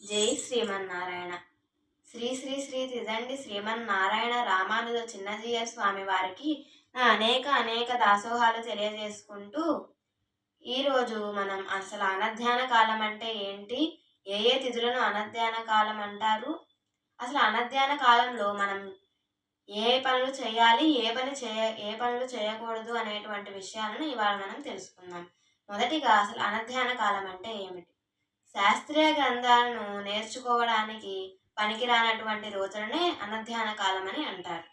జై శ్రీమన్నారాయణ. శ్రీ శ్రీ శ్రీ తిదండి శ్రీమన్నారాయణ రామానుజ చిన్నజీయ స్వామి వారికి అనేక దాసోహాలు తెలియజేసుకుంటూ ఈరోజు మనం అసలు అనధ్యాన కాలం అంటే ఏంటి, ఏ తిథులను అనధ్యాన కాలం అంటారు, అసలు అనధ్యాన కాలంలో మనం ఏ పనులు చేయాలి, ఏ పనులు చేయకూడదు అనేటువంటి విషయాలను ఇవాళ మనం తెలుసుకుందాం. మొదటిగా అసలు అనధ్యాన కాలం అంటే ఏమిటి? శాస్త్రీయ గ్రంథాలను నేర్చుకోవడానికి పనికిరానటువంటి రోజులనే అనధ్యాన కాలం అని అంటారు.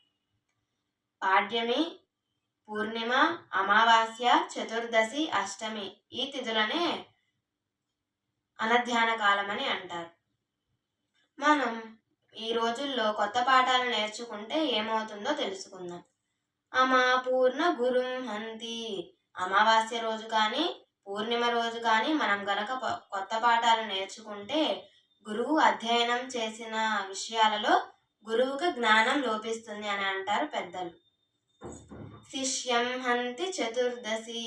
పాడ్యమి, పూర్ణిమ, అమావాస్య, చతుర్దశి, అష్టమి ఈ తిథులనే అనధ్యాన కాలం అని అంటారు. మనం ఈ రోజుల్లో కొత్త పాఠాలు నేర్చుకుంటే ఏమవుతుందో తెలుసుకుందాం. పూర్ణ గురుం హంతి, అమావాస్య రోజు కానీ పూర్ణిమ రోజు కానీ మనం గనక కొత్త పాఠాలు నేర్చుకుంటే గురువు అధ్యయనం చేసిన విషయాలలో గురువుకు జ్ఞానం లోపిస్తుంది అని అంటారు పెద్దలు. శిష్యం హంతి చతుర్దశి,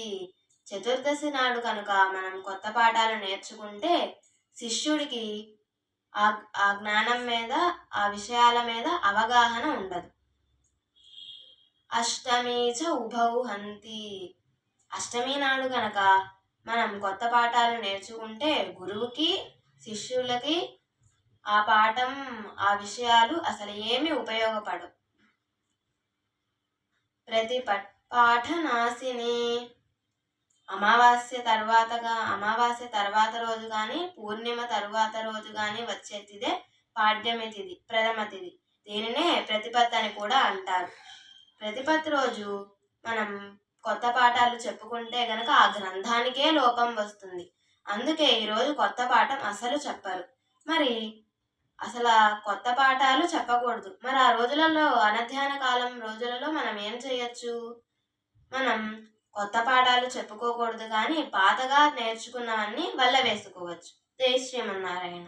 చతుర్దశి నాడు కనుక మనం కొత్త పాఠాలు నేర్చుకుంటే శిష్యుడికి ఆ జ్ఞానం మీద, ఆ విషయాల మీద అవగాహన ఉండదు. అష్టమి చ ఉభౌ హంతి, అష్టమి నాడు కనుక మనం కొత్త పాఠాలు నేర్చుకుంటే గురువుకి శిష్యులకి ఆ పాఠం, ఆ విషయాలు అసలు ఏమీ ఉపయోగపడవు. ప్రతిపాఠనాశిని, అమావాస్య తర్వాత రోజు కానీ పూర్ణిమ తర్వాత రోజు కానీ వచ్చే తిథే పాడ్యమి తిథి, ప్రథమ తిథి. దీనినే ప్రతిపత్తి అని కూడా అంటారు. ప్రతిపత్తి రోజు మనం కొత్త పాఠాలు చెప్పుకుంటే గనక ఆ గ్రంథానికే లోపం వస్తుంది. అందుకే ఈరోజు కొత్త పాఠం అసలు చెప్పరు. మరి అసలు కొత్త పాఠాలు చెప్పకూడదు. మరి ఆ రోజులలో, అనధ్యాన కాలం రోజులలో మనం ఏం చేయొచ్చు? మనం కొత్త పాఠాలు చెప్పుకోకూడదు, కానీ పాతగా నేర్చుకున్నవన్నీ వల్ల వేసుకోవచ్చు. జై శ్రీమన్నారాయణ.